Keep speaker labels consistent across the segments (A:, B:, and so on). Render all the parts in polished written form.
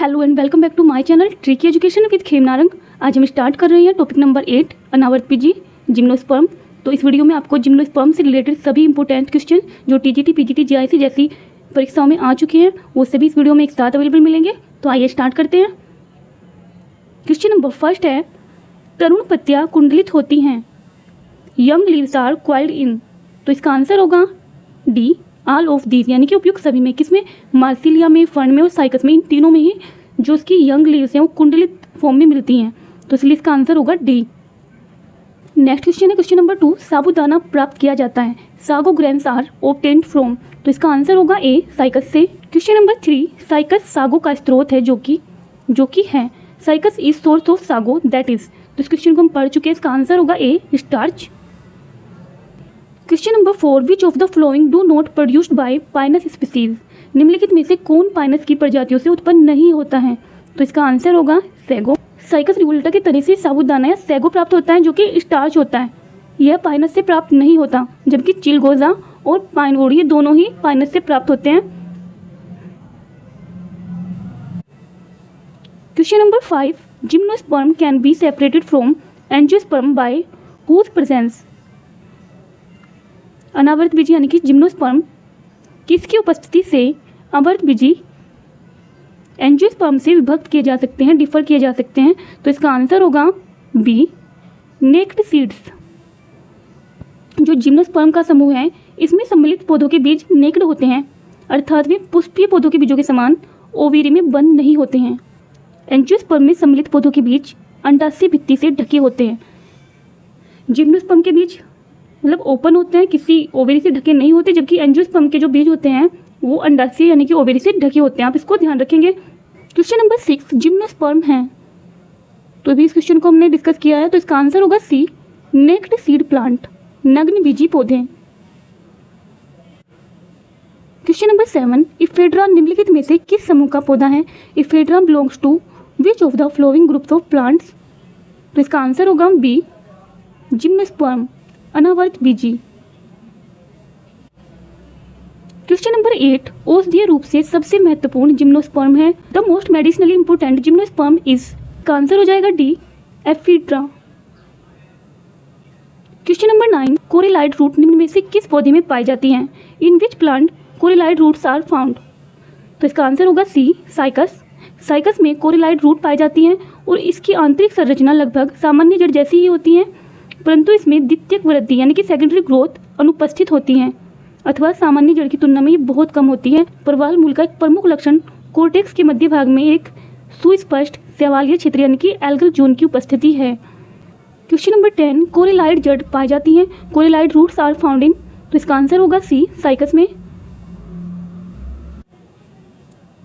A: Hello and welcome back to my channel tricky education with Khemnarang. आज हम start कर रहे हैं टॉपिक नंबर 8 अनावर्त पीजी जिम्नोस्पर्म। तो इस वीडियो में आपको जिम्नोस्पर्म से रिलेटेड सभी इंपॉर्टेंट क्वेश्चन जो टीजीटी पीजीटी जीआईसी जैसी परीक्षाओं में आ चुके हैं वो सभी इस वीडियो में एक साथ अवेलेबल मिलेंगे। तो आइए स्टार्ट करते हैं। क्वेश्चन नंबर फर्स्ट है, तरुण पत्तियाँ कुंडलित होती हैं, यंग लीव्स आर क्वाइल्ड इन। तो इसका आंसर होगा डी ऑल ऑफ दीज, यानी कि उपयुक्त सभी में। किसमें? मार्सिलिया में, फर्न में और साइकस में, इन तीनों में ही जो उसकी यंग लीव्स हैं वो कुंडलित फॉर्म में मिलती हैं। तो इसलिए इसका आंसर होगा डी। नेक्स्ट क्वेश्चन है क्वेश्चन नंबर 2, साबूदाना प्राप्त किया जाता है, sago grains are obtained from. तो इसका आंसर होगा ए साइकस से। क्वेश्चन नंबर 3, साइकस सागो का स्रोत है जो कि है, cycas is source of sago that is. तो इस क्वेश्चन को हम पढ़ चुके हैं, इसका आंसर होगा A starch. Question number 4, which of the following do not produced by Pinus species. निम्नलिखित में से कौन पाइनस की प्रजातियों से उत्पन्न नहीं होता है। तो इसका आंसर होगा सैगो। साइकस रिवोल्टा के तने से साबूदाना या सैगो प्राप्त होता है जो कि स्टार्च होता है, यह पाइनस से प्राप्त नहीं होता। जबकि चिलगोजा और पाइनवुड ये दोनों ही पाइनस से प्राप्त होते हैं। Question number 5, gymnosperm can be separated from angiosperm by whose presence. अनावर्त बीजी यानी कि जिम्नोस्पर्म किसकी उपस्थिति से अवर्त बीजी एंजियोस्पर्म से विभक्त किए जा सकते हैं, डिफर किए जा सकते हैं। तो इसका आंसर होगा बी नेक्ड सीड्स। जो जिम्नोस्पर्म का समूह है इसमें सम्मिलित पौधों के बीज नेक्ड होते हैं, अर्थात वे पुष्पीय पौधों के बीजों के समान ओवीरी में बंद नहीं होते हैं। एंजियोस्पर्म में सम्मिलित पौधों के बीज अंडाशय भित्ति से ढके होते हैं। जिम्नोस्पर्म के बीज मतलब ओपन होते हैं, किसी ओवेरी से ढके नहीं होते, जबकि एंजियोस्पर्म के जो बीज होते हैं वो अंडाशय यानी कि ओवेरी से ढके होते हैं। आप इसको ध्यान रखेंगे। क्वेश्चन नंबर 6, जिम्नोस्पर्म है, तो अभी इस क्वेश्चन को हमने डिस्कस किया है। तो इसका आंसर होगा सी नेक्ड सीड प्लांट, नग्न बीजी पौधे। क्वेश्चन नंबर 7, इफेड्रा निम्नलिखित में से किस समूह का पौधा है। Ephedra belongs to which of the following groups of plants. तो इसका आंसर होगा बी जिम्नोस्पर्म, अनावर्त बीजी। क्वेश्चन नंबर 8, औषधीय रूप से सबसे महत्वपूर्ण जिम्नोस्पर्म है, the most medicinally important gymnosperm is. का आंसर हो जाएगा D ephedra. Question number 9, coralloid root निम्न में से किस पौधे में पाई जाती हैं, in which plant coralloid roots are found. तो इसका आंसर होगा सी साइकस। साइकस में कोरेलाइड रूट पाई जाती हैं और इसकी आंतरिक संरचना लगभग सामान्य जड़ जैसी ही होती है, परंतु इसमें द्वितीयक वृद्धि यानी कि सेकेंडरी ग्रोथ अनुपस्थित होती हैं, अथवा सामान्य जड़ की तुलना में ये बहुत कम होती है। प्रवाल मूल का एक प्रमुख लक्षण कोर्टेक्स के मध्य भाग में एक सुस्पष्ट शैवालीय क्षेत्र यानी कि एल्गल जोन की उपस्थिति है। क्वेश्चन नंबर 10, कोरेलाइड जड़ पाई जाती हैं, कोरेलाइड रूट्स आर फाउंड इन। तो इसका आंसर होगा सी साइकस में।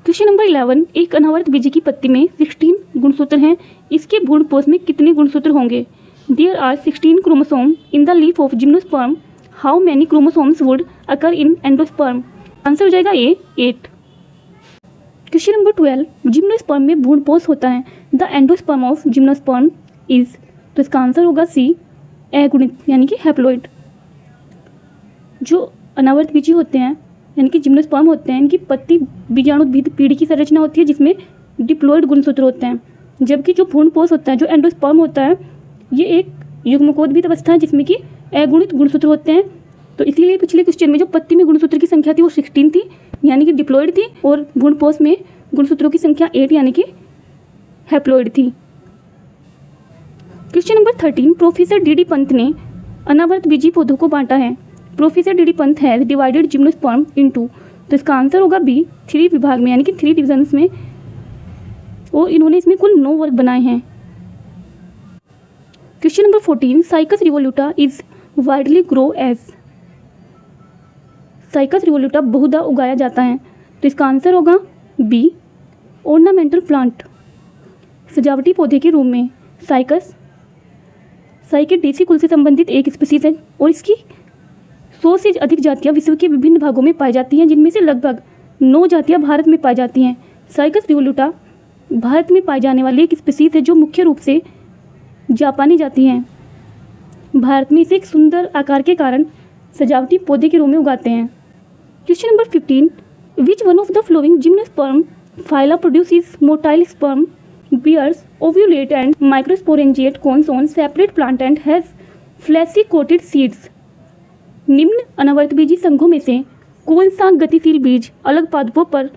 A: क्वेश्चन नंबर 11, एक अनावर्त बीजी की पत्ती में 16 गुणसूत्र हैं, इसके भ्रूणपोष में कितने गुणसूत्र होंगे। There are 16 chromosomes in the leaf of gymnosperm. How many chromosomes would occur in endosperm? Answer हो जाएगा ए 8। क्वेश्चन नंबर 12, जिम्नोस्पर्म में भ्रूणपोष होता है, the endosperm of gymnosperm is. तो इसका आंसर होगा सी अगुणित यानी कि हैप्लॉइड। जो अनावर्त बीजी होते हैं यानी कि जिम्नोस्पर्म होते हैं, इनकी पत्ती बीजाणुद्भिद पीढ़ी की संरचना होती है जिसमें डिप्लॉइड गुणसूत्र होते हैं, जबकि जो भ्रूणपोष होता है जो एंडोस्पर्म होता है ये एक युग्मकोद्भिद अवस्था है जिसमें कि अगुणित गुणसूत्र होते हैं। तो इसीलिए पिछले क्वेश्चन में जो पत्ती में गुणसूत्र की संख्या थी वो 16 थी यानी कि डिप्लॉइड थी, और भ्रूणपोष में गुणसूत्रों की संख्या 8 यानी कि हैप्लॉइड थी। Question number 13, professor D D Pant ने अनावर्त बीजी पौधों को बांटा है। Professor D D Pant has divided gymnosperm into. तो इसका आंसर होगा बी 3 विभाग में यानी कि 3 डिविजन्स में, और इन्होंने इसमें कुल 9 वर्ग बनाए हैं। Question number 14, Cycas revoluta is widely grow as. Cycas revoluta बहुधा उगाया जाता है। तो इसका आंसर होगा बी ऑर्नामेंटल प्लांट, सजावटी पौधे के रूप में। साइकस साइकेडेसी कुल से संबंधित एक स्पीसीज है और इसकी 100 से अधिक जातियां विश्व के विभिन्न भागों में पाई जाती हैं, जिनमें से लगभग 9 जातियां भारत में पाई जाती हैं। साइकस रिवोल्यूटा भारत में पाई जाने वाली एक स्पीसीज है जो मुख्य रूप से जापानी जाति हैं। भारत में इसे एक सुंदर आकार के कारण सजावटी पौधे के रूप में उगाते हैं। Question number 15, which one of the flowing gymnosperm phyla produces motile sperm, bears ovulate and microsporangiate cones on separate plant and has fleshy coated seeds. निम्न अनावर्तबीजी संघों में से कौन सा गतिशील बीज अलग पादपों पर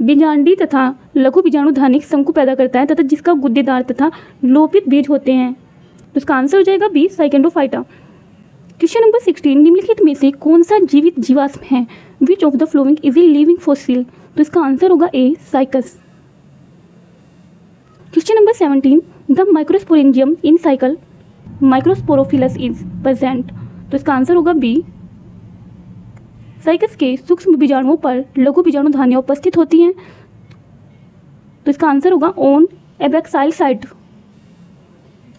A: बीजांडी तथा लघु बीजाणुधानिक शंकु पैदा करता है तथा जिसका गुद्देदार तथा लोपित बीज होते हैं? तो इसका आंसर हो जाएगा बी, साइकेंडोफाइटा। क्वेश्चन नंबर 16, निम्नलिखित में से कौन सा जीवित जीवाश्म है? Which of the following is a living fossil? तो इसका आंसर होगा A, Cycas. Question number 17, the microsporangium in Cycas microsporophylls is present? तो इसका आंसर होगा बी। साइकस के सूक्ष्म बीजाणुओं पर लघु बीजाणुधानियां उपस्थित होती हैं, तो इसका आंसर होगा ऑन एबैक्साइल साइट।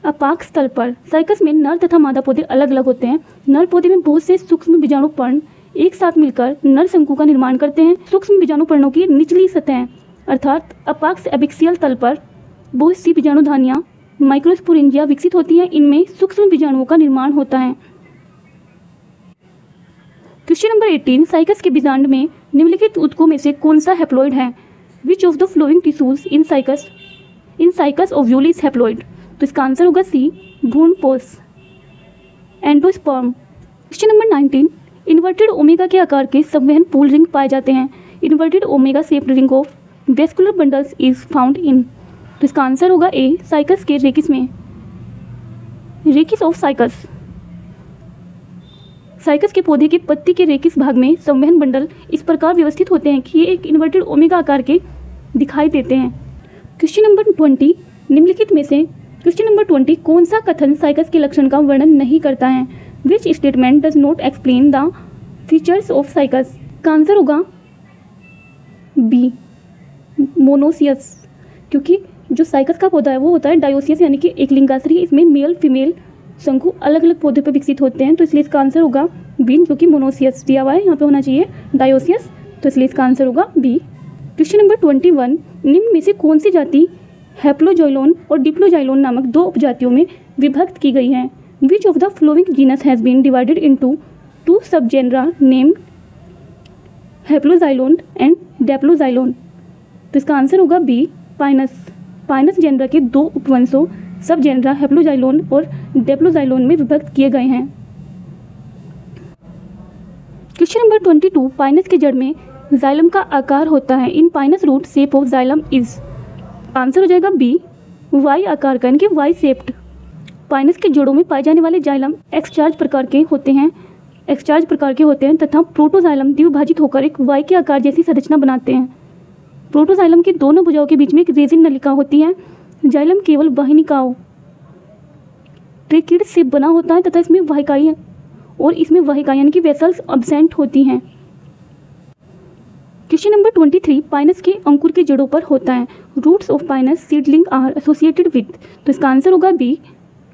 A: अपाक स्थल पर साइकस में नर तथा मादा पौधे अलग अलग होते हैं। नर पौधे में बहुत से सूक्ष्म बीजाणु पर्ण एक साथ मिलकर नर शंकु का निर्माण करते हैं। सूक्ष्म बीजाणु पर्णों की निचली सतह अर्थात अपाक्स एबैक्सियल तल पर बहुत सी बीजाणुधानियां माइक्रोस्पोरेंजिया विकसित होती हैं। इनमें सूक्ष्म बीजाणुओं का निर्माण होता है। क्वेश्चन नंबर 18, साइकस के बीजांड में निम्नलिखित ऊतकों में से कौन सा हैप्लॉइड है? Which of the flowing tissues in cycas ovule is haploid? तो इसका आंसर होगा सी, भ्रूणपोष, endosperm. Question number 19, inverted omega के आकार के संवहन पूल रिंग पाए जाते हैं। Inverted omega shaped ring of vascular bundles is found in? तो इसका आंसर होगा ए, साइकस के रेकिस में, रेकिस ऑफ साइकस। साइकस के पौधे के पत्ती के रेकिस भाग में संवहन बंडल इस प्रकार व्यवस्थित होते हैं कि ये एक इन्वर्टेड ओमेगा आकार के दिखाई देते हैं। क्वेश्चन नंबर 20, निम्नलिखित में से क्वेश्चन नंबर 20 कौन सा कथन साइकस के लक्षण का वर्णन नहीं करता है? Which statement does not explain the features of cycas? का आंसर होगा बी, मोनोसियस, क्योंकि जो साइकस का पौधा है वो होता है डायोसियस यानी कि एक लिंगाश्री। इसमें मेल फीमेल शंकु अलग अलग पौधे पर विकसित होते हैं, तो इसलिए इसका आंसर होगा बी, जो कि मोनोसियस दिया हुआ है, यहाँ पे होना चाहिए डायोसियस, तो इसलिए इसका आंसर होगा बी। क्वेश्चन नंबर 21, निम्न में से कौन सी जाति हैप्लोजाइलोन और डिप्लोजाइलोन नामक दो उपजातियों में विभक्त की गई है? Which of the following genus has been divided into two sub genera named haploxylon and diploxylon? तो इसका आंसर होगा बी, पाइनस। पाइनस जेनरा के दो उपवंशों सब जेनरा हैप्लोजाइलोन और डेप्लोजाइलोन में विभक्त किए गए हैं। क्वेश्चन नंबर 22, पाइनस के जड़ में जाइलम का आकार होता है। In Pinus root shape of xylem is? Answer हो जाएगा बी, वाई आकार का, यानी कि वाई शेप्ड। पाइनस के जड़ों में पाए जाने वाले जाइलम एक्सचार्ज प्रकार के होते हैं तथा प्रोटोजाइलम द्विभाजित होकर एक वाई के आकार जैसी संरचना बनाते हैं। प्रोटोजाइलम के दोनों भुजाओं के बीच में एक रेजिन नलिका होती है। जाइलम केवल वाहिनिकाओं ट्रेकिड से बना होता है तथा इसमें वाहिकाएं यानी कि वेसल्स अब्सेंट होती हैं। क्वेश्चन नंबर 23, पाइनस के अंकुर के जड़ों पर होता है। Roots of pinus seedling are associated with? तो इसका आंसर होगा बी,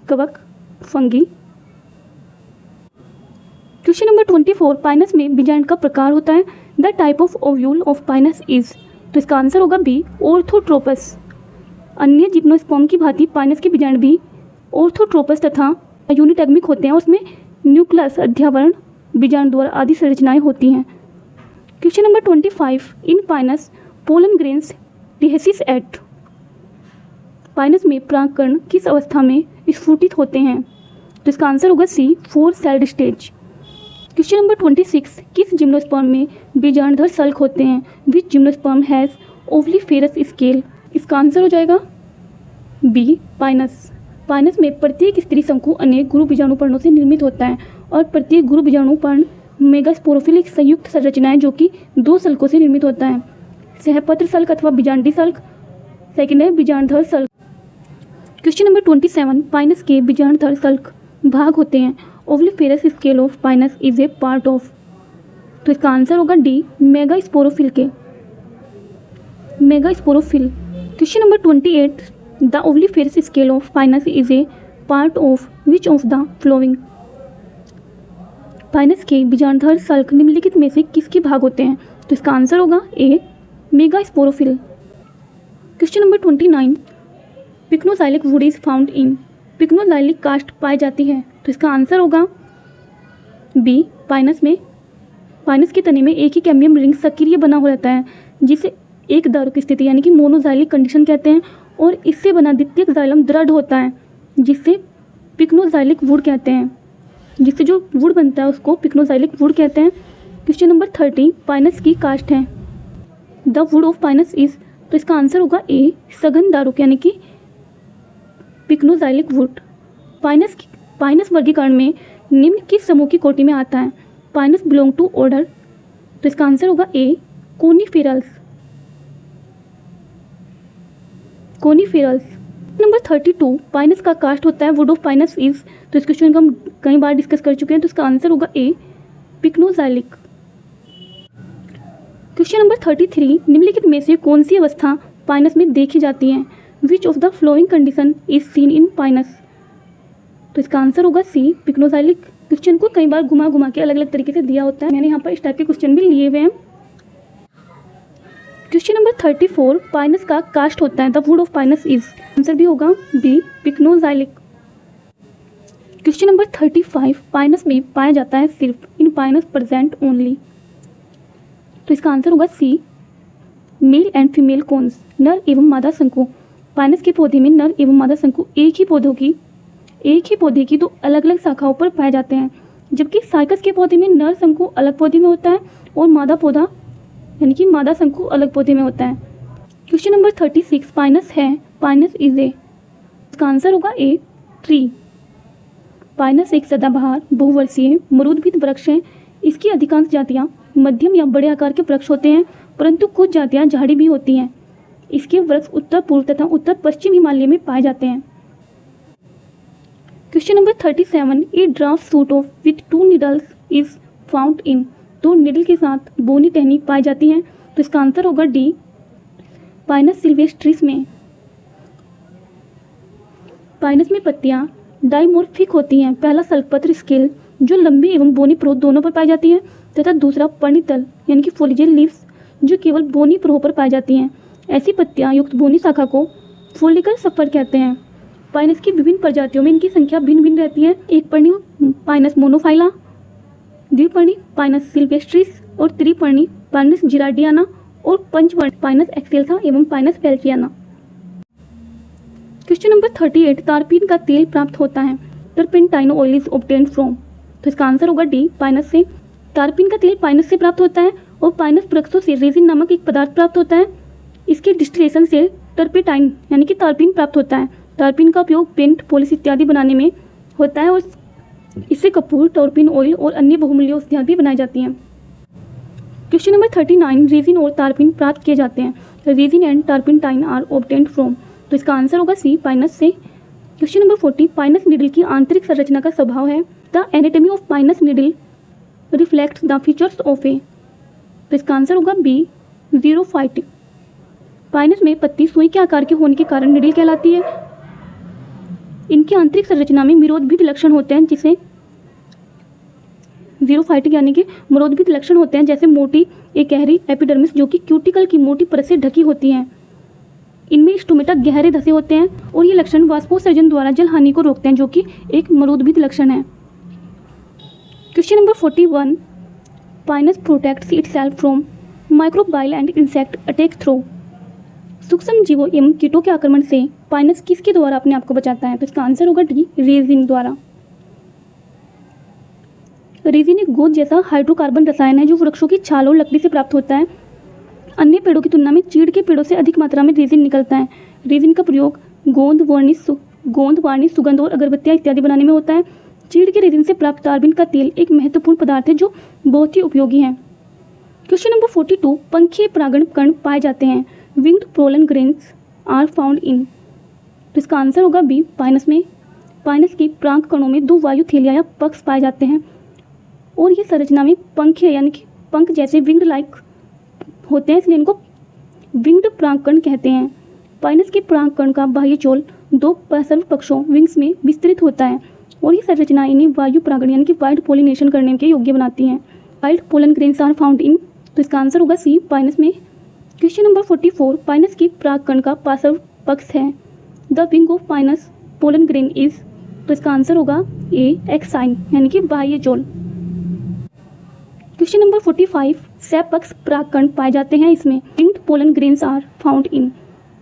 A: कवक, फंगी। क्वेश्चन नंबर 24, पाइनस में बीजांड का प्रकार होता है। The type of ovule of Pinus is? तो इसका आंसर होगा बी, ऑर्थोट्रोपस। अन्य जिम्नोस्पर्म की भांति पाइनस के बीजांड भी ऑर्थोट्रोपस तथा यूनिटैग्मिक होते हैं। उसमें न्यूक्लियस, अध्यावरण, बीजांड द्वारा आदि संरचनाएं होती हैं। Question number 25, in Pinus pollen grains dehisces at? Pinus में परागकण किस अवस्था में स्फुटित होते हैं? तो इसका आंसर होगा सी, 4 सेल्ड स्टेज। क्वेश्चन नंबर 26, किस जिम्नोस्पर्म में बीजांडधर सल्क होते हैं? विच जिम्नोस्पर्म हैज़ ओवलीफेरस स्केल? इसका आंसर हो जाएगा बी, पाइनस। पाइनस में प्रत्येक स्त्री शंकु अनेक गुरु बीजाणुपर्णों से निर्मित होता है और प्रत्येक गुरु बीजाणुपर्ण मेगास्पोरोफिलिक संयुक्त संरचनाएं जो कि 2 सल्कों से निर्मित होता है। सहपत्र सल्क अथवा बीजांडी सल्क, सेकेंड है बीजांडधर सल्क। क्वेश्चन नंबर 27, पाइनस के बीजांडधर सल्क भाग होते हैं। Ovuliferous scale of Pinus is a part of? तो इसका आंसर होगा डी, मेगास्पोरोफिल के, megasporophyll. Question number 28, the ovuliferous scale of Pinus is a part of which of the following? Pinus के बीजांडधर सल्क निम्नलिखित में से किसके भाग होते हैं? तो इसका आंसर होगा A, megasporophyll. Question number 29, pycnoxylic wood is found in? Pycnoxylic कास्ट पाई जाती है, तो इसका आंसर होगा बी, पाइनस में। पाइनस के तने में एक ही कैम्बियम रिंग सक्रिय बना हो रहता है जिसे एक दारू की स्थिति यानी कि मोनोजाइलिक कंडीशन कहते हैं, और इससे बना द्वितीयक जाइलम दृढ़ होता है जिससे पिक्नोजाइलिक वुड कहते हैं। जिससे जो वुड बनता है उसको पिक्नोजाइलिक वुड कहते हैं। क्वेश्चन नंबर 30, पाइनस की कास्ट है। The wood of Pinus is, तो इसका आंसर होगा ए, सघन दारुक यानी कि पिक्नोजाइलिक वुड। पाइनस वर्गीकरण में निम्न किस समूह की कोटि में आता है? पाइनस बिलोंग टू ऑर्डर, तो इसका आंसर होगा ए, कोनीफेरल्स। नंबर 32, पाइनस का कास्ट होता है। वुड ऑफ पाइनस इज, तो इस क्वेश्चन को हम कई बार डिस्कस कर चुके हैं, तो इसका आंसर होगा ए, पिक्नोजाइलिक। क्वेश्चन नंबर 33, निम्नलिखित में से कौन सी अवस्था पाइनस में देखी जाती है? Which of the flowing condition is seen in Pinus, तो इसका आंसर होगा सी, पिक्नोजाइलिक। क्वेश्चन को कई बार घुमा के अलग अलग तरीके से दिया होता है, मैंने यहाँ पर इस टाइप के क्वेश्चन भी लिए हुए हैं। क्वेश्चन नंबर 34, पाइनस का कास्ट होता है। The wood of Pinus is, answer भी होगा B, pycnoxylic. Question number 35, Pinus में पाया जाता है सिर्फ, इन पाइनस प्रेजेंट ओनली, तो इसका आंसर होगा सी, मेल एंड फीमेल कोन्स, नर एवं मादा शंकु। पाइनस के पौधे में नर एवं मादा शंकु एक ही पौधे की दो अलग अलग शाखाओं पर पाए जाते हैं, जबकि साइकस के पौधे में नर शंकु अलग पौधे में होता है और मादा पौधा यानी कि मादा शंकु अलग पौधे में होता है। क्वेश्चन नंबर 36, पाइनस है, पाइनस इज ए, इसका आंसर होगा ए, ट्री। पाइनस एक सदाबहार बहुवर्षीय मरूदभिद वृक्ष है। इसकी अधिकांश जातियां मध्यम या बड़े आकार के वृक्ष होते हैं, परंतु कुछ जातियां झाड़ी भी होती हैं। इसके वृक्ष उत्तर पूर्व तथा उत्तर पश्चिम हिमालय में पाए जाते हैं। Question number 37, A draft suit of with 2 needles is found in, तो नीडल के साथ बोनी टहनी पाई जाती हैं, तो इसका आंसर होगा डी, पाइनस सिल्वेस्ट्रिस में। पाइनस में पत्तियां डाइमोर्फिक होती हैं। पहला सल्पत्र स्केल जो लंबी एवं बोनी प्रोह दोनों पर पाई जाती है, तथा दूसरा पर्णितल यानी कि फोलिजेल लीव्स जो केवल बोनी प्रोह पर पाई जाती हैं। ऐसी पत्तियां युक्त बोनी शाखा को फोलिकल सफर कहते हैं। पाइनस की विभिन्न प्रजातियों में इनकी संख्या भिन्न भिन्न रहती है। एक पर्णी पाइनस मोनोफाइला, द्विपर्णी पाइनस सिल्वेस्ट्रिस और त्रिपर्णी पाइनस जिरार्डियाना और पंचपर्णी पाइनस एक्सेल्सा एवं पाइनस पेल्चियाना। क्वेश्चन नंबर 38, तारपीन का तेल प्राप्त होता है। Turpentine oil is obtained from, तो इसका आंसर होगा डी, पाइनस से। तारपीन का तेल पाइनस से प्राप्त होता है और पाइनस वृक्षों से रेजिन नामक एक पदार्थ प्राप्त होता है। इसके डिस्टिलेशन से टर्पेंटाइन यानी कि तारपीन प्राप्त होता है। तारपीन का उपयोग पेंट, पॉलिश इत्यादि बनाने में होता है और इससे कपूर, टर्पेन ऑयल और अन्य बहुमूल्य औषधियाँ भी बनाई जाती हैं। क्वेश्चन नंबर 39, रेजिन और तारपीन प्राप्त किए जाते हैं। Resin and turpentine are obtained from, तो इसका आंसर होगा सी, पाइनस से। क्वेश्चन नंबर 40, पाइनस नीडल की आंतरिक संरचना का स्वभाव है। The anatomy of Pinus needle reflects the features of a, तो इसका आंसर होगा बी, ज़ीरोफाइट। पाइनस में पत्ती सुई के आकार के होने के कारण नीडल कहलाती है। इनकी आंतरिक संरचना में मिरोदभिद लक्षण होते हैं, जिसे ज़ीरोफाइटिक यानी कि मरोदभिद लक्षण होते हैं, जैसे मोटी एक गहरी एपिडर्मिस जो कि क्यूटिकल की मोटी परत से ढकी होती है। इनमें स्टोमेटा गहरे धसे होते हैं और ये लक्षण वाष्पोत्सर्जन द्वारा जल हानि को रोकते हैं, जो कि एक मरोदभिद लक्षण है। Question number 41, Pinus protects itself from microbial and insect attack through, सूक्ष्म जीवों एवं कीटों के आक्रमण से पाइनस किसके द्वारा अपने आप को बचाता है? तो इसका आंसर होगा डी, रेजिन द्वारा। रेजिन एक गोंद जैसा हाइड्रोकार्बन रसायन है जो वृक्षों की छाल और लकड़ी से प्राप्त होता है। अन्य पेड़ों की तुलना में चीड़ के पेड़ों से अधिक मात्रा में रेजिन निकलता है। रेजिन का प्रयोग गोंद, वार्निश, सुगंध और अगरबत्तियाँ इत्यादि बनाने में होता है। चीड़ के रेजिन से प्राप्त तारबीन का तेल एक महत्वपूर्ण पदार्थ है जो बहुत ही उपयोगी है। क्वेश्चन नंबर 42, पंखीय परागण कण पाए जाते हैं। Winged pollen grains are found in, तो इसका आंसर होगा बी, पाइनस में। पाइनस की पराग कणों में 2 वायु थैलियाँ या पक्ष पाए जाते हैं और ये संरचना में पंखीय यानी कि पंख जैसे विंग्ड लाइक होते हैं, इसलिए इनको विंग्ड परागकण कहते हैं। पाइनस के परागकण का बाह्य चोल 2 सर्व पक्षों विंग्स में विस्तृत होता है और ये संरचना इन्हें वायु परागण यानी कि वाइल्ड पोलिनेशन करने के योग्य बनाती हैं। Wild pollen grains are found in, तो इसका आंसर होगा सी, पाइनस में। क्वेश्चन नंबर 44, पाइनस की परागकण का पार्श्व पक्ष है। The wing of pinus pollen grain is, तो इसका आंसर होगा ए, एक्साइन यानी कि बाह्य चोल। क्वेश्चन नंबर 45, सैपक्स परागकण पाए जाते हैं इसमें। Winged pollen grains are found in,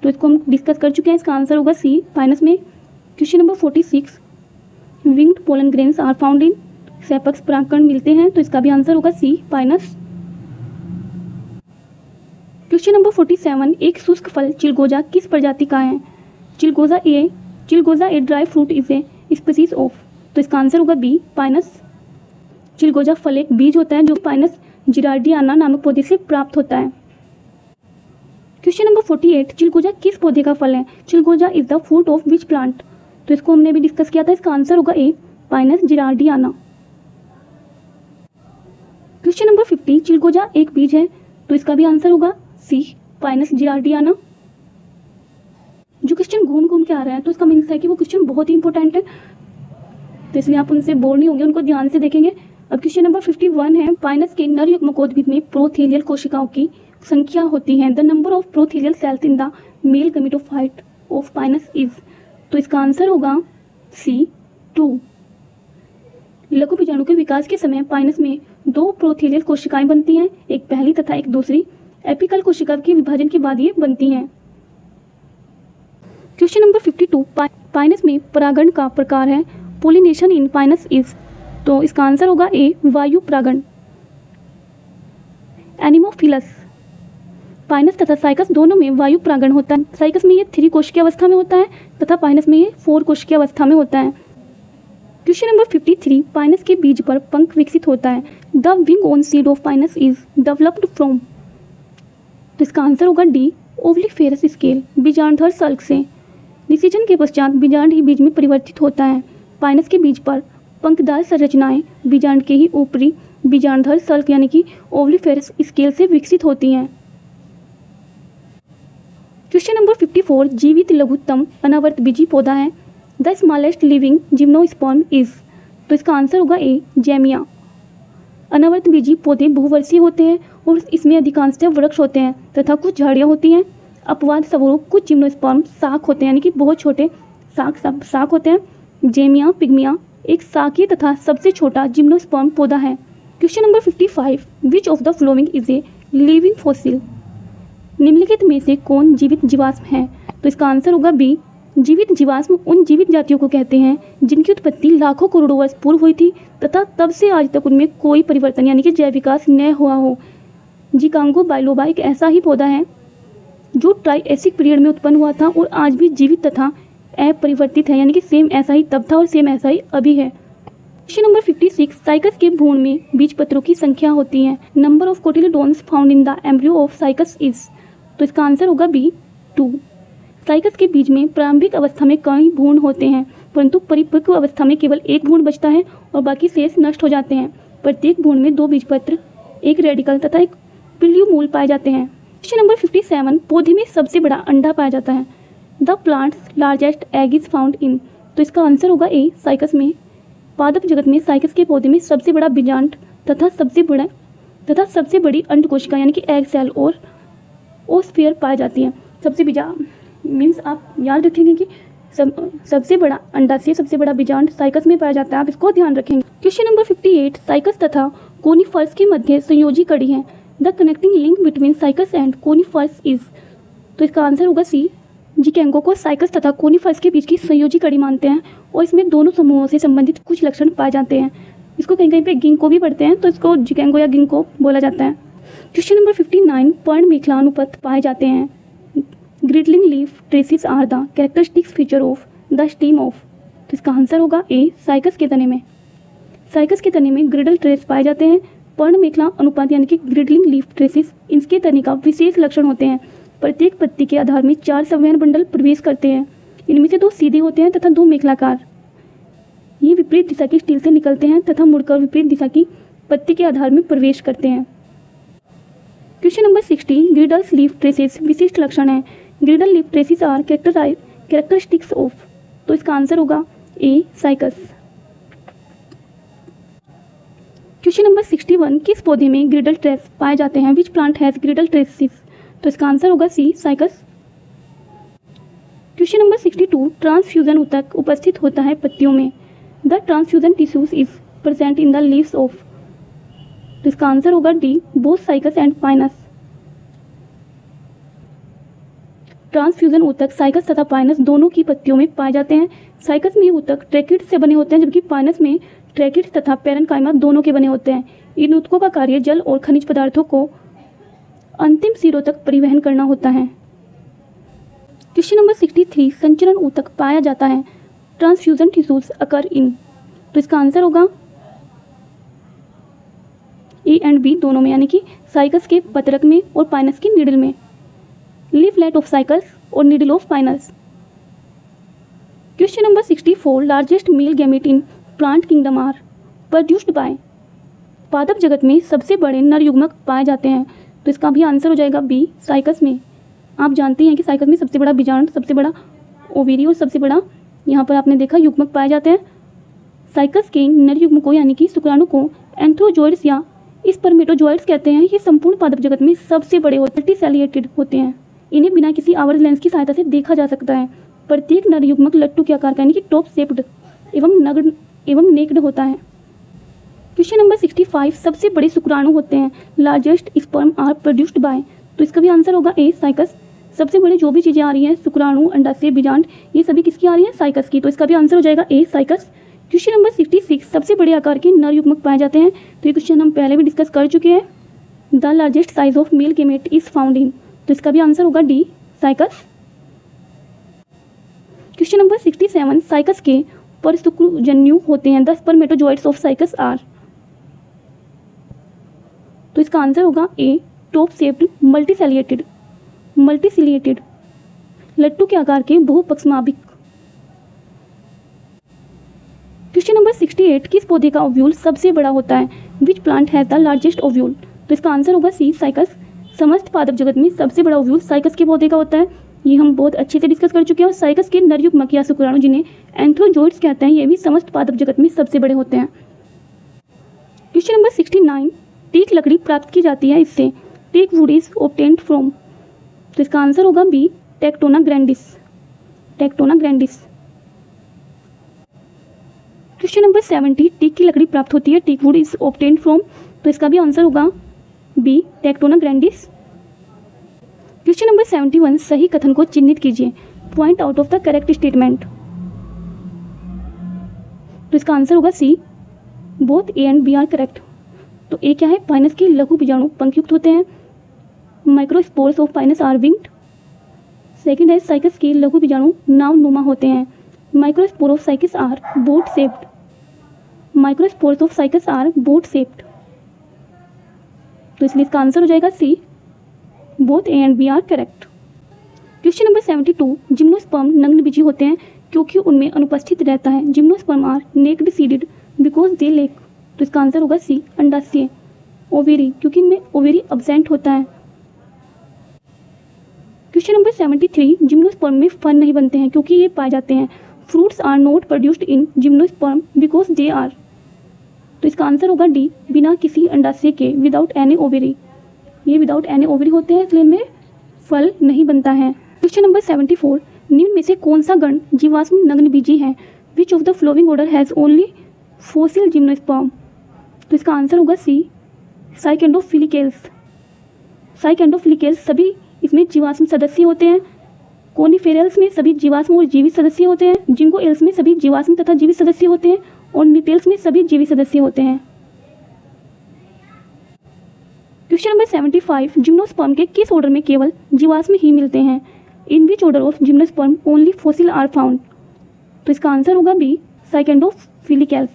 A: तो इसको हम डिस्कस कर चुके हैं, इसका आंसर होगा सी पाइनस में। Question number 46, winged pollen grains are found in, सैपक्स परागकण मिलते हैं, तो इसका भी आंसर होगा सी पाइनस। क्वेश्चन नंबर 47, एक शुष्क फल चिलगोजा किस प्रजाति का है? Chilgoza a dry fruit is a species of, तो इसका आंसर होगा बी पाइनस। चिलगोजा फल एक बीज होता है जो पाइनस जिरार्डियाना नामक पौधे से प्राप्त होता है। क्वेश्चन नंबर 48, चिलगोजा किस पौधे का फल है? चिलगोजा is the fruit of which plant, तो इसको हमने भी डिस्कस किया था, इसका आंसर होगा ए पाइनस जिरार्डियाना। क्वेश्चन नंबर 50, चिलगोजा एक बीज है, तो इसका भी आंसर होगा सी पाइनस जिरार्डियाना। जो क्वेश्चन घूम घूम के आ रहा है तो इसका मीन्स है कि वो क्वेश्चन बहुत ही इंपॉर्टेंट है, तो इसलिए आप उनसे बोर नहीं होंगे, उनको ध्यान से देखेंगे। अब क्वेश्चन नंबर 51 है, पाइनस के नर युग्मकोद्भिद में प्रोथेलियल कोशिकाओं की संख्या होती है। The number of prothallial cells in the male gametophyte of Pinus is, तो इसका आंसर होगा सी 2। लघु बीजाणु के विकास के समय पाइनस में 2 प्रोथेलियल कोशिकाएं बनती हैं, एक पहली तथा एक दूसरी। एपिकल कोशिका के विभाजन के बाद ये बनती हैं। क्वेश्चन नंबर 52, पाइनस में परागण का प्रकार है पोलिनेशन इन पाइनस इज, तो इसका आंसर होगा ए वायु परागण। एनिमोफिलस, पाइनस तथा साइकस दोनों में वायु परागण होता है। साइकस में ये 3 कोशिकीय अवस्था में होता है तथा पाइनस में ये 4 कोशिकीय अवस्था में होता है। क्वेश्चन नंबर 53, पाइनस के बीज पर पंख विकसित होता है। The wing on seed of Pinus is developed from, तो इसका आंसर होगा डी ओवलीफेरस स्केल, बीजांडधर सल्क से। निषेचन के पश्चात बीजांड ही बीज में परिवर्तित होता है। पाइनस के बीज पर पंखदार संरचनाएं बीजांड के ही ऊपरी बीजांडधर सल्क यानी कि ओवलीफेरस स्केल से विकसित होती हैं। क्वेश्चन नंबर 54, जीवित लघुत्तम अनावर्त बीजी पौधा है। The smallest living gymnosperm is, तो इसका आंसर होगा ए जेमिया। अनावर्त बीजी पौधे बहुवर्षीय होते हैं और इसमें अधिकांशतः वृक्ष होते हैं तथा कुछ झाड़ियाँ होती हैं। अपवाद स्वरूप कुछ जिम्नोस्पर्म शाख होते हैं यानी कि बहुत छोटे शाख होते हैं। जेमिया पिग्मिया एक शाखीय तथा सबसे छोटा जिम्नोस्पर्म पौधा है। Question number 55, which of the following is a living fossil, निम्नलिखित में से कौन जीवित जीवाश्म है? तो इसका आंसर होगा बी। जीवित जीवाश्म उन जीवित जातियों को कहते हैं जिनकी उत्पत्ति लाखों करोड़ों वर्ष पूर्व हुई थी तथा तब से आज तक उनमें कोई परिवर्तन यानी कि जैव विकास न हुआ हो। जिकांगो बाइलोबा एक ऐसा ही पौधा है जो ट्राइएसिक पीरियड में उत्पन्न हुआ था और आज भी जीवित तथा अपरिवर्तित है, यानी कि सेम ऐसा ही तब था और सेम ऐसा ही अभी है। क्वेश्चन नंबर 56, साइकस के भ्रूण में बीजपत्रों की संख्या होती है। Number of cotyledons found in the embryo of Cycas is, तो इसका आंसर होगा बी 2। साइकस के बीज में प्रारंभिक अवस्था में कई भ्रूण होते हैं परंतु परिपक्व अवस्था में केवल एक भ्रूण बचता है और बाकी शेष नष्ट हो जाते हैं। प्रत्येक भ्रूण में 2 बीजपत्र, एक रेडिकल तथा एक पिल्यूमूल पाए जाते हैं। क्वेश्चन नंबर 57, पौधे में सबसे बड़ा अंडा पाया जाता है। The plants largest egg is found in, तो इसका आंसर होगा ए साइकस में। पादप जगत में साइकस के पौधे में सबसे बड़ा बीजांड तथा सबसे बड़ी अंड कोशिका यानी कि एग सेल और ओस्फियर पाए जाती हैं। सबसे बीजा मीन्स आप याद रखेंगे कि सबसे बड़ा अंडा से सबसे बड़ा बीजांड साइकस में पाया जाता है, आप इसको ध्यान रखेंगे। क्वेश्चन नंबर 58, साइकस तथा कोनिफर्स के मध्य संयोजी कड़ी है। The connecting link between cycas and conifers is, तो इसका आंसर होगा सी। जिकेंगो को साइकस तथा कोनिफर्स के बीच की संयोजी कड़ी मानते हैं और इसमें दोनों समूहों से संबंधित कुछ लक्षण पाए जाते हैं। इसको कहीं कहीं पे गिंको भी पढ़ते हैं तो इसको जिकेंगो या गिंको बोला जाता है। क्वेश्चन नंबर 59, पर्ण मेखला अनुपत पाए जाते हैं। Girdling leaf traces are the characteristics feature of the stem of, तो इसका आंसर होगा ए साइकस के तने में। साइकस के तने में ग्रिडल ट्रेस पाए जाते हैं। पर्ण मेखला अनुपात यानी कि ग्रिडलिंग लीफ ट्रेसिस इनके तने का विशेष लक्षण होते हैं। प्रत्येक पत्ती के आधार में 4 संवहन बंडल प्रवेश करते हैं। इनमें से 2 सीधे होते हैं तथा 2 मेखलाकार। ये विपरीत दिशा की स्टील से निकलते हैं तथा मुड़कर विपरीत दिशा की पत्ती के आधार में प्रवेश करते हैं। Question number 60, girdles leaf traces विशिष्ट लक्षण है। Girdle leaf traces are characteristics of, तो इसका आंसर होगा ए साइकस। क्वेश्चन नंबर 61, किस पौधे में ग्रिडल ट्रेस पाए जाते हैं? विच प्लांट हैज ग्रिडल ट्रेसेस, तो इसका आंसर होगा सी साइकस। क्वेश्चन नंबर 62, ट्रांसफ्यूजन ऊतक उपस्थित होता है पत्तियों में। The transfusion tissues is present in the leaves of, तो तो इसका आंसर होगा D, both cycas and Pinus. Transfusion ऊतक साइकस तथा पाइनस दोनों की पत्तियों में पाए जाते हैं। साइकस में ऊतक ट्रैकिड्स से बने होते हैं, जबकि पाइनस में ट्रैकिड्स तथा पैरेन्काइमा दोनों के बने होते हैं। इन ऊतकों का कार्य जल और खनिज पदार्थों को अंतिम सिरों तक परिवहन करना होता है। क्वेश्चन नंबर 63, संचरण ऊतक पाया जाता है। ट्रांसफ्यूजन टिश्यूज अकर इन, तो इसका आंसर होगा ए एंड बी दोनों में, यानी कि साइकस के पत्रक में और पाइनस की निडल में। लीफलेट ऑफ साइकस और needle of pinus. Question number 64, largest male gamete in plant kingdom are produced by. पादप जगत में सबसे बड़े नर युग्मक पाए जाते हैं, तो इसका भी आंसर हो जाएगा बी, साइकस में। आप जानते हैं कि साइकस में सबसे बड़ा बीजांड, सबसे बड़ा ओवेरी और सबसे बड़ा यहाँ पर आपने देखा युग्मक पाए जाते हैं। साइकस के नर युग्म को यानी कि शुक्राणु को एंथ्रोजोइड्स या स्पर्मेटोजोइड्स कहते हैं। ये संपूर्ण पादप जगत में सबसे बड़े होते हैं, मल्टीसेलिएटेड होते हैं। इन्हें बिना किसी आवर्त लेंस की सहायता से देखा जा सकता है। प्रत्येक नर युग्मक लट्टू के आकार का यानी कि टॉप शेप्ड एवं नेक्ड होता है। क्वेश्चन नंबर 65, सबसे बड़े शुक्राणु होते हैं। Largest sperm are produced by, तो इसका भी आंसर होगा ए, साइकस। सबसे बड़ी जो भी चीज़ें आ रही हैं, शुक्राणु, अंडाशय, बीजांड, ये सभी किसकी आ रही हैं? साइकस की, तो इसका भी आंसर हो जाएगा ए, साइकस। क्वेश्चन नंबर 66, सबसे बड़े आकार के नर युग्मक पाए जाते हैं, तो ये क्वेश्चन हम पहले भी डिस्कस कर चुके हैं। The largest size of male gamete is found in, तो इसका भी आंसर होगा D, cycas. Question number 67, cycas के परशुक्रजन्यु होते हैं। 10 स्पर्मेटोजोइड्स ऑफ साइकस आर, तो इसका आंसर होगा ए, टॉप शेप्ड मल्टीसिलिएटेड लट्टू के आकार के बहुपक्षमाभिक। क्वेश्चन नंबर 68, किस पौधे का ओव्यूल सबसे बड़ा होता है? Which plant has the largest ovule, तो इसका आंसर होगा सी, साइकस। समस्त पादप जगत में सबसे बड़ा ओव्यूल साइकस के पौधे का होता है। ये हम बहुत अच्छे से डिस्कस कर चुके हैं। और साइकस के नर युग्मक या शुक्राणु जिन्हें एंथ्रोजोइड्स कहते हैं, ये भी समस्त पादप जगत में सबसे बड़े होते हैं। क्वेश्चन नंबर 69, टीक लकड़ी प्राप्त की जाती है इससे। Teak wood is obtained from, तो इसका आंसर होगा B, Tectona grandis. Question number 70, teak की लकड़ी प्राप्त होती है। Teak wood is obtained from, तो इसका भी आंसर होगा B, Tectona grandis. Question number 71, सही कथन को चिन्हित कीजिए। Point out of the correct statement, तो इसका आंसर होगा C, both A and B are correct. तो ए क्या है? पाइनस के लघु बीजाणु पंखयुक्त होते हैं। Microspores of Pinus are winged. Second है, साइकस के लघु बीजाणु नावनुमा होते हैं। Microspore of Cycas are boat shaped. तो इसलिए इसका आंसर हो जाएगा C, both A and B are correct. Question number 72, gymnosperm नग्नबीजी होते हैं क्योंकि उनमें अनुपस्थित रहता है। Gymnosperm are naked seeded because they lack, तो इसका आंसर होगा सी, अंडाशय। ओवेरी, क्योंकि इनमें ओवेरी अब्सेंट होता है। क्वेश्चन नंबर 73, जिम्नोस्पर्म में फल नहीं बनते हैं क्योंकि ये पाए जाते हैं। Fruits are not produced in gymnosperm because they are, तो इसका आंसर होगा डी, बिना किसी अंडाशय के, विदाउट एनी ओवेरी। ये विदाउट एनी ओवरी होते हैं, इसलिए इनमें फल नहीं बनता है। क्वेश्चन नंबर 74, निम्न में से कौन सा गण जीवाश्म नग्नबीजी है? Which of the flowing order has only fossil gymnosperm, तो इसका आंसर होगा सी, साइकेंडोफिलिकेल्स सभी इसमें जीवाश्म सदस्य होते हैं। कोनिफेरल्स में सभी जीवाश्म और जीवित सदस्य होते हैं। जिंको एल्स में सभी जीवाश्म तथा जीवित सदस्य होते हैं। और निटेल्स में सभी जीवित सदस्य होते हैं। क्वेश्चन नंबर 75, जिम्नोस्पर्म के किस ऑर्डर में केवल जीवाश्म ही मिलते हैं? In which order of gymnosperm only fossil are found, तो इसका आंसर होगा बी, साइकेंडोफिलिकेल्स।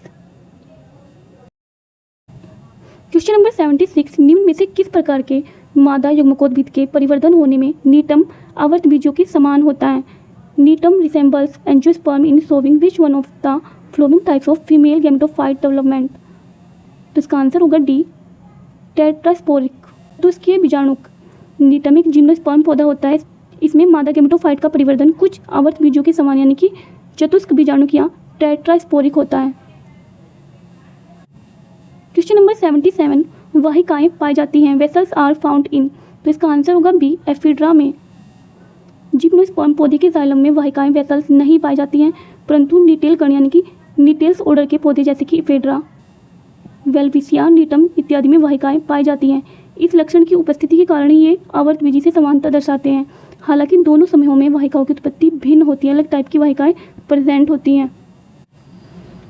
A: क्वेश्चन नंबर 76, निम्न में से किस प्रकार के मादा युग्मकोद्भिद के परिवर्धन होने में नीटम आवर्त बीजों के समान होता है? नीटम resembles angiosperm in showing which one of the flowing types of female gametophyte development, तो इसका आंसर होगा डी, टेट्रास्पोरिक। तो इसके बीजाणु नीटम एक जिम्नोस्पर्म पौधा होता है। इसमें मादा गैमेटोफाइट का परिवर्धन कुछ आवर्त बीजों के समान यानी कि चतुष्क बीजाणु या टेट्रास्पोरिक होता है। क्वेश्चन नंबर 77, वाहिकाएं पाई जाती हैं। वेसल्स आर फाउंड इन, तो इसका आंसर होगा बी, एफिड्रा में। जिम्नोस्पर्म पौधे के जाइलम में वाहिकाएं वेसल्स नहीं पाई जाती हैं, परंतु निटेल गण यानी कि निटेल्स ऑर्डर के पौधे जैसे कि एफिड्रा, वेल्विसिया, नीटम इत्यादि में वाहिकाएं पाई जाती हैं। इस लक्षण की उपस्थिति के कारण ये आवर्तबीजी से समानता दर्शाते हैं। हालांकि दोनों समूहों में वाहिकाओं की उत्पत्ति भिन्न होती है, अलग टाइप की वाहिकाएं प्रेजेंट होती हैं।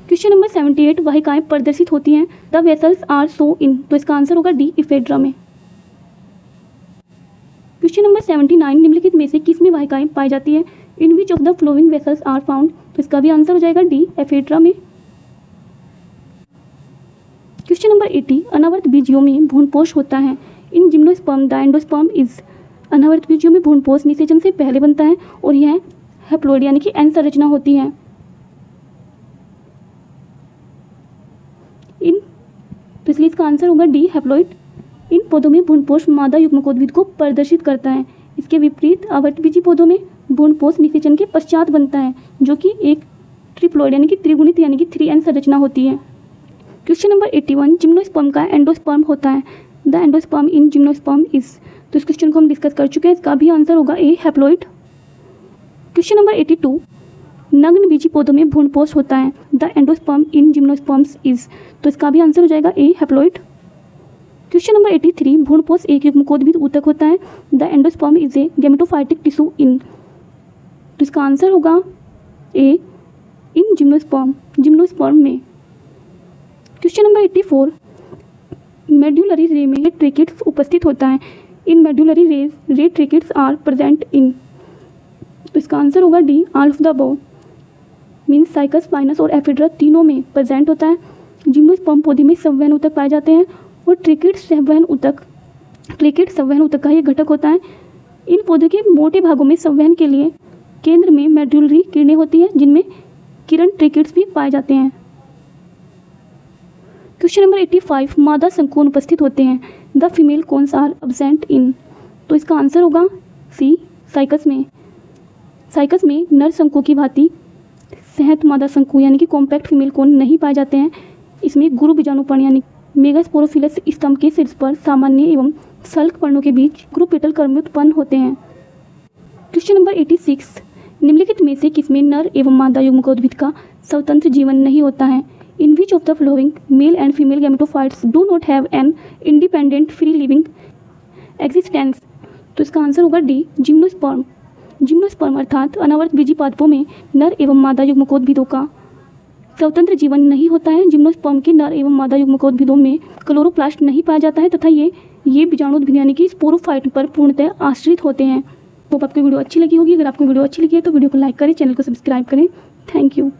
A: क्वेश्चन नंबर 78, वाहिकाएं प्रदर्शित होती हैं। द वेसल्स आर सो इन, तो इसका आंसर होगा डी, एफेड्रा में। क्वेश्चन नंबर 79, निम्नलिखित में से किस में वाहिकाएं पाई जाती हैं? In which of the following vessels are found, तो इसका भी आंसर हो जाएगा डी, एफेड्रा में। क्वेश्चन नंबर 80, अनावर्त बीजियों में भ्रूणपोष होता है। In gymnosperm the endosperm is, अनावर्त बीजियों में भ्रूणपोष निषेचन से पहले बनता है और यह हैप्लॉइड यानी कि एन संरचना होती है। तो इसलिए इसका आंसर होगा डी, हैप्लॉइड। इन पौधों में भ्रूणपोष मादा युग्मकोद्भिद को प्रदर्शित करता है। इसके विपरीत आवर्तबीजी पौधों में भ्रूणपोष निषेचन के पश्चात बनता है, जो कि एक ट्रिप्लॉइड यानी कि त्रिगुणित यानी कि 3n संरचना होती है। क्वेश्चन नंबर 81, जिम्नोस्पर्म का एंडोस्पर्म होता है। The endosperm in gymnosperm is, तो इस क्वेश्चन को हम डिस्कस कर चुके हैं, इसका भी आंसर होगा ए, हैप्लॉइड। क्वेश्चन नंबर 82, नग्न बीजी पौधों में भ्रूणपोष होता है। The endosperm in gymnosperms is, तो इसका भी आंसर हो जाएगा ए, हैप्लॉइड। क्वेश्चन नंबर 83, भ्रूणपोष एक युग्मकोद्भिद ऊतक होता है। The endosperm is a gametophytic tissue in, तो इसका आंसर होगा ए, इन जिम्नोस्पर्म में। क्वेश्चन नंबर 84, मेड्यूलरी रे में ट्रिकेट्स उपस्थित होता है। इन मेड्यूलरी रेज रे ट्रिकेट्स आर प्रेजेंट इन, तो इसका आंसर होगा D, all of the above. Means cycas, spinous और एफिड्रा तीनों में प्रेजेंट होता है। जिम्नोस्पर्म पौधे में संवहन ऊतक पाए जाते हैं और ट्रिकेट संवहन ऊतक का यह घटक होता है। इन पौधों के मोटे भागों में संवहन के लिए केंद्र में मेड्यूलरी किरणें होती हैं, जिनमें किरण ट्रिकेट्स भी पाए जाते हैं। क्वेश्चन नंबर 85, मादा शंकुओं उपस्थित होते हैं। The female cones are absent in, तो इसका आंसर होगा सी, साइकस में। साइकस में नर शंकु की भांति सहत मादा शंकु यानी कि कॉम्पैक्ट फीमेल कोन नहीं पाए जाते हैं। इसमें गुरु बीजाणुपर्ण यानी मेगास्पोरोफिलस स्तंभ के शीर्ष पर सामान्य एवं सल्क पर्णों के बीच गुरु पेटल कर्म उत्पन्न होते हैं। क्वेश्चन नंबर 86, निम्नलिखित में से किसमें नर एवं मादा युग्मकोद्भिद का स्वतंत्र जीवन नहीं होता है? In which of the following male and female gametophytes do not have an independent free living existence, तो इसका आंसर होगा डी, जिम्नोस्पर्म। जिम्नोस्पर्म अर्थात अनावर्त बीजी पादपों में नर एवं मादा युग्मकोद्भिदों का स्वतंत्र जीवन नहीं होता है। जिम्नोस्पर्म के नर एवं मादा युग्मकोद्भिदों में क्लोरोप्लास्ट नहीं पाया जाता है तथा ये बीजाणुद्भिद यानी कि स्पोरोफाइट पर पूर्णतः आश्रित होते हैं। होप आपको वीडियो अच्छी लगी होगी। अगर आपको वीडियो अच्छी लगी है तो वीडियो को लाइक करें, चैनल को सब्सक्राइब करें। Thank you.